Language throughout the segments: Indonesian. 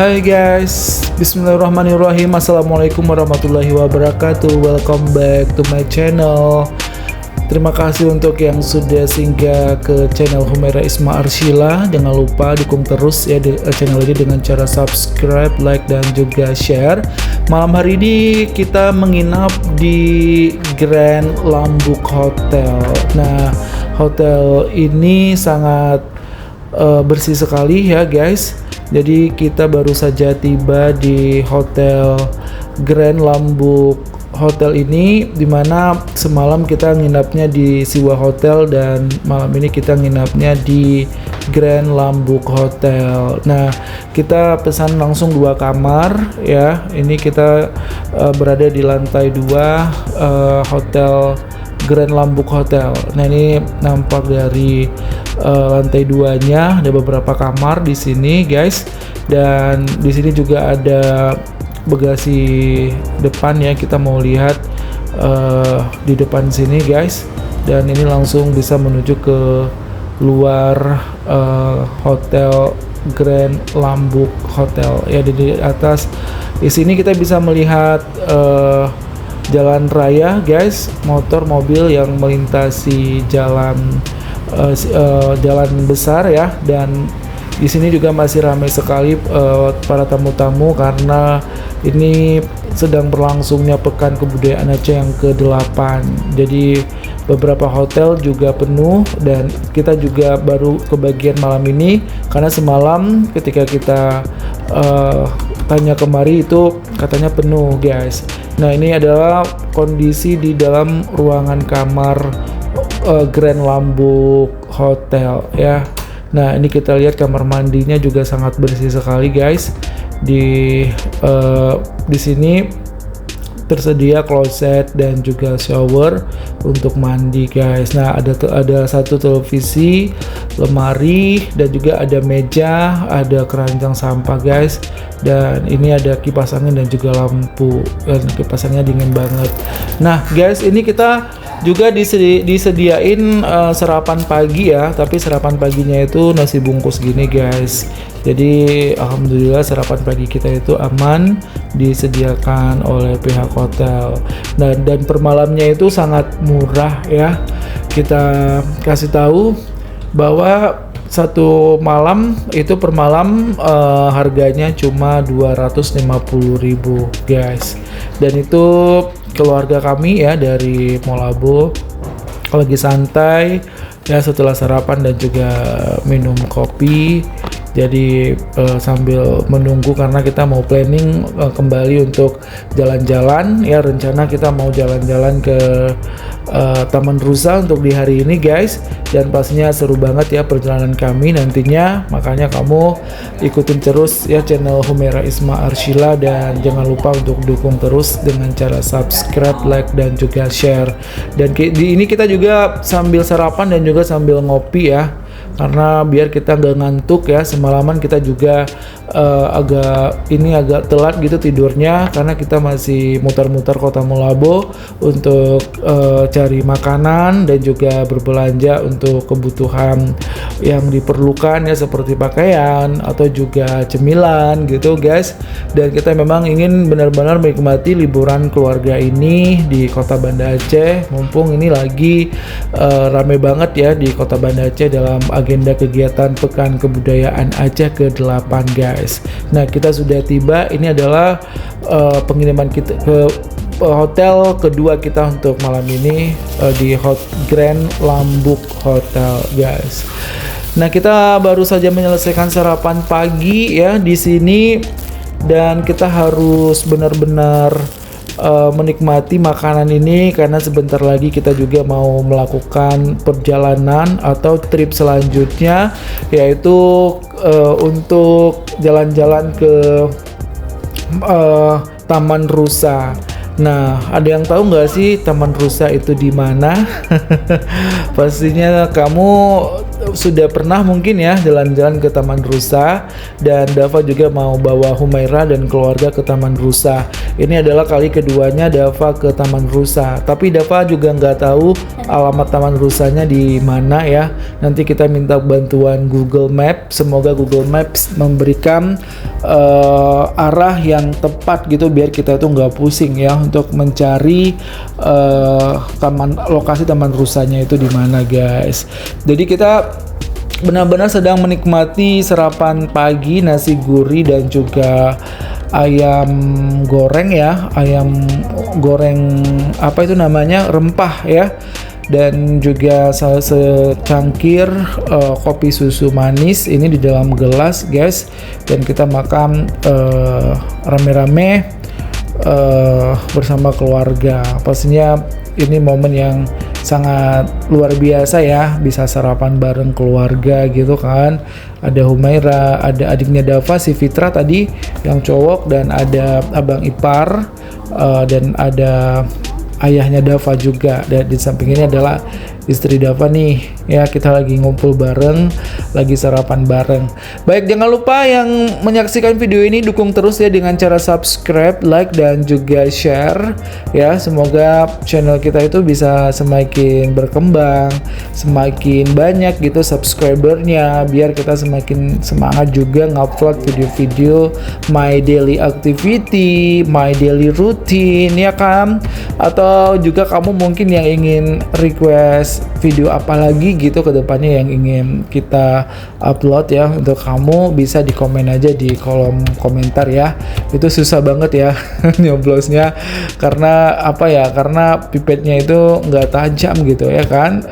Hai guys, bismillahirrahmanirrahim. Assalamualaikum warahmatullahi wabarakatuh. Welcome back to my channel. Terima kasih untuk yang sudah singgah ke channel Humaira Isma Arsyila. Jangan lupa dukung terus ya channel ini dengan cara subscribe, like, dan juga share. Malam hari ini kita menginap di Grand Lambuk Hotel. Nah, hotel ini sangat bersih sekali ya guys. Jadi kita baru saja tiba di Hotel Grand Lambuk Hotel ini, dimana semalam kita nginapnya di Siwa Hotel dan malam ini kita nginapnya di Grand Lambuk Hotel. Nah, kita pesan langsung 2 kamar ya. Ini kita berada di lantai 2 Hotel Grand Lambuk Hotel. Nah, ini nampak dari lantai 2-nya ada beberapa kamar di sini, guys. Dan di sini juga ada bagasi depan ya. Kita mau lihat di depan sini, guys. Dan ini langsung bisa menuju ke luar Hotel Grand Lambuk Hotel. Ya, di atas di sini kita bisa melihat jalan raya, guys, motor mobil yang melintasi jalan besar ya. Dan di sini juga masih ramai sekali para tamu-tamu karena ini sedang berlangsungnya Pekan Kebudayaan Aceh yang ke-8. Jadi beberapa hotel juga penuh dan kita juga baru kebagian malam ini karena semalam ketika kita tanya kemari itu katanya penuh, guys. Nah, ini adalah kondisi di dalam ruangan kamar Grand Lambuk Hotel ya. Nah, ini kita lihat kamar mandinya juga sangat bersih sekali, guys. Di sini tersedia kloset dan juga shower untuk mandi, guys. Nah, ada satu televisi, lemari, dan juga ada meja, ada keranjang sampah, guys. Dan ini ada kipas angin dan juga lampu. Dan kipas anginnya dingin banget. Nah, guys, ini kita juga disediain sarapan pagi ya, tapi sarapan paginya itu nasi bungkus gini, guys. Jadi alhamdulillah sarapan pagi kita itu aman, disediakan oleh pihak hotel. Dan per malamnya itu sangat murah ya. Kita kasih tahu bahwa satu malam itu per malam harganya cuma 250.000, guys. Dan itu keluarga kami ya dari Molabo lagi santai ya setelah sarapan dan juga minum kopi. Jadi sambil menunggu karena kita mau planning kembali untuk jalan-jalan ya. Rencana kita mau jalan-jalan ke Taman Rusa untuk di hari ini, guys. Dan pastinya seru banget ya perjalanan kami nantinya. Makanya kamu ikutin terus ya channel Humaira Isma Arsyila. Dan jangan lupa untuk dukung terus dengan cara subscribe, like, dan juga share. Dan di ini kita juga sambil sarapan dan juga sambil ngopi ya, karena biar kita nggak ngantuk ya. Semalaman kita juga agak telat gitu tidurnya karena kita masih muter-muter kota Molabo untuk cari makanan dan juga berbelanja untuk kebutuhan yang diperlukan ya, seperti pakaian atau juga cemilan gitu, guys. Dan kita memang ingin benar-benar menikmati liburan keluarga ini di kota Banda Aceh, mumpung ini lagi rame banget ya di kota Banda Aceh dalam agenda kegiatan Pekan Kebudayaan Aceh ke-8, guys. Nah, kita sudah tiba. Ini adalah pengiriman kita ke hotel kedua kita untuk malam ini di Grand Lambuk Hotel, guys. Nah, kita baru saja menyelesaikan sarapan pagi ya di sini dan kita harus benar-benar menikmati makanan ini karena sebentar lagi kita juga mau melakukan perjalanan atau trip selanjutnya, yaitu untuk jalan-jalan ke Taman Rusa. Nah, ada yang tahu nggak sih Taman Rusa itu di mana? Pastinya kamu sudah pernah mungkin ya jalan-jalan ke Taman Rusa, dan Dava juga mau bawa Humaira dan keluarga ke Taman Rusa. Ini adalah kali keduanya Dava ke Taman Rusa, tapi Dava juga nggak tahu alamat Taman Rusanya di mana ya. Nanti kita minta bantuan Google Map, semoga Google Maps memberikan arah yang tepat gitu biar kita itu nggak pusing ya untuk mencari lokasi Taman Rusanya itu di mana guys. Jadi kita benar-benar sedang menikmati sarapan pagi, nasi gurih dan juga ayam goreng ya, ayam goreng apa itu namanya, rempah ya, dan juga secangkir kopi susu manis ini di dalam gelas guys, dan kita makan rame-rame bersama keluarga. Pastinya ini momen yang sangat luar biasa ya, bisa sarapan bareng keluarga gitu kan. Ada Humaira, ada adiknya Dava si Fitra tadi yang cowok, dan ada abang ipar, dan ada ayahnya Dava juga, dan di samping ini adalah istri Dava nih ya. Kita lagi ngumpul bareng, lagi sarapan bareng. Baik, jangan lupa yang menyaksikan video ini dukung terus ya dengan cara subscribe, like dan juga share ya. Semoga channel kita itu bisa semakin berkembang, semakin banyak gitu subscribernya, biar kita semakin semangat juga ngupload video-video my daily activity, my daily routine ya kan. Atau juga kamu mungkin yang ingin request video apa lagi gitu ke depannya yang ingin kita upload ya, untuk kamu bisa di komen aja di kolom komentar ya. Itu susah banget ya nyoblosnya, karena apa ya, karena pipetnya itu nggak tajam gitu ya kan,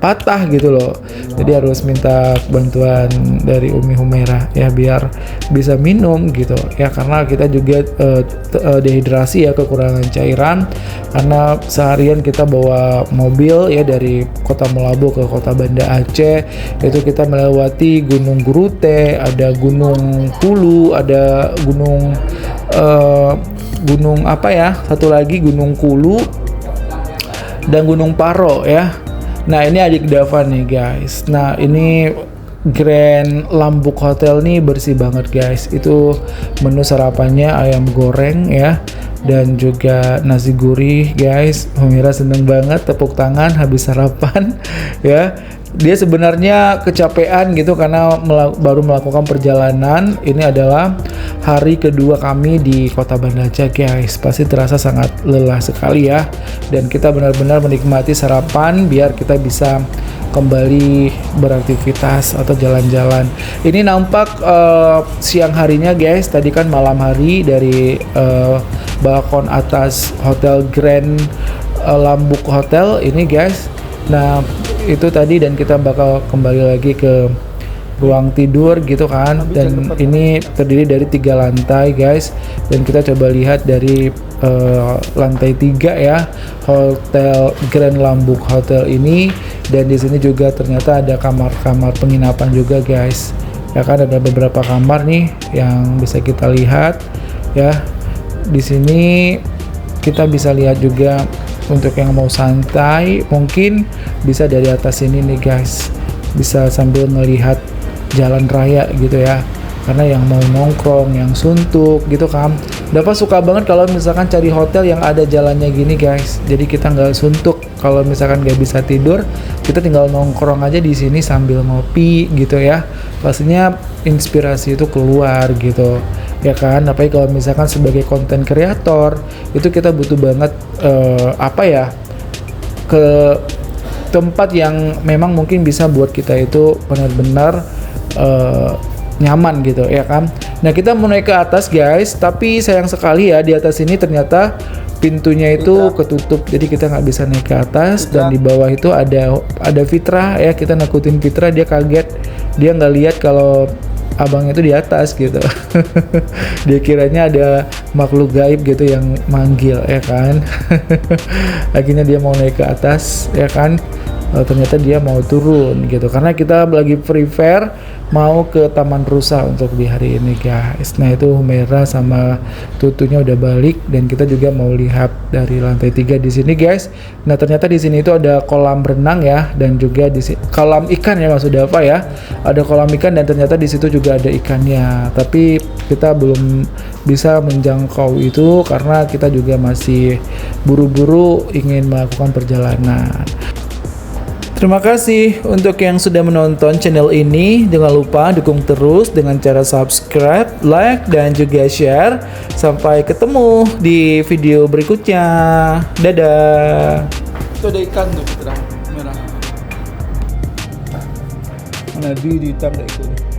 patah gitu loh. Jadi harus minta bantuan dari Umi Humaira ya biar bisa minum gitu ya, karena kita juga dehidrasi ya, kekurangan cairan karena seharian kita bawa mobil ya dari Kota Melabu ke Kota Banda Aceh. Itu kita melewati Gunung Gurute, ada Gunung Kulu, ada gunung apa ya, satu lagi Gunung Kulu dan Gunung Paro ya. Nah ini adik Dava nih guys. Nah ini Grand Lambuk Hotel nih bersih banget guys. Itu menu sarapannya ayam goreng ya, dan juga nasi gurih guys. Humaira seneng banget, tepuk tangan habis sarapan ya. Dia sebenarnya kecapean gitu karena baru melakukan perjalanan. Ini adalah hari kedua kami di Kota Banda Aceh guys. Pasti terasa sangat lelah sekali ya, dan kita benar-benar menikmati sarapan biar kita bisa kembali beraktivitas atau jalan-jalan. Ini nampak siang harinya guys. Tadi kan malam hari dari balkon atas Hotel Grand Lambuk Hotel ini guys. Nah itu tadi, dan kita bakal kembali lagi ke ruang tidur gitu kan. Dan ini terdiri dari 3 lantai guys, dan kita coba lihat dari lantai 3 ya, Hotel Grand Lambuk Hotel ini. Dan di sini juga ternyata ada kamar-kamar penginapan juga guys ya kan. Ada beberapa kamar nih yang bisa kita lihat ya. Di sini kita bisa lihat juga untuk yang mau santai mungkin bisa dari atas ini nih guys, bisa sambil melihat jalan raya gitu ya. Karena yang mau nongkrong, yang suntuk gitu kan, Dava suka banget kalau misalkan cari hotel yang ada jalannya gini guys. Jadi kita nggak suntuk. Kalau misalkan nggak bisa tidur, kita tinggal nongkrong aja di sini sambil ngopi gitu ya. Pastinya inspirasi itu keluar gitu ya kan. Apalagi kalau misalkan sebagai konten kreator itu kita butuh banget apa ya, ke tempat yang memang mungkin bisa buat kita itu benar-benar nyaman gitu ya kan. Nah kita mau naik ke atas guys, tapi sayang sekali ya di atas ini ternyata pintunya itu ketutup, jadi kita nggak bisa naik ke atas. Dan di bawah itu ada Fitra ya, kita nakutin Fitra, dia kaget, dia nggak lihat kalau abangnya itu di atas gitu. Dia kiranya ada makhluk gaib gitu yang manggil ya kan. Akhirnya dia mau naik ke atas ya kan, ternyata dia mau turun gitu, karena kita lagi prepare mau ke Taman Rusa untuk di hari ini guys. Nah itu Humaira sama Tutunya udah balik dan kita juga mau lihat dari lantai 3 di sini guys. Nah ternyata di sini itu ada kolam renang ya, dan juga di kolam ikan ya maksudnya apa ya, ada kolam ikan dan ternyata di situ juga ada ikannya. Tapi kita belum bisa menjangkau itu karena kita juga masih buru-buru ingin melakukan perjalanan. Terima kasih untuk yang sudah menonton channel ini. Jangan lupa dukung terus dengan cara subscribe, like, dan juga share. Sampai ketemu di video berikutnya. Dadah. Itu ada ikan tuh, terang merah. Mana di hitam itu.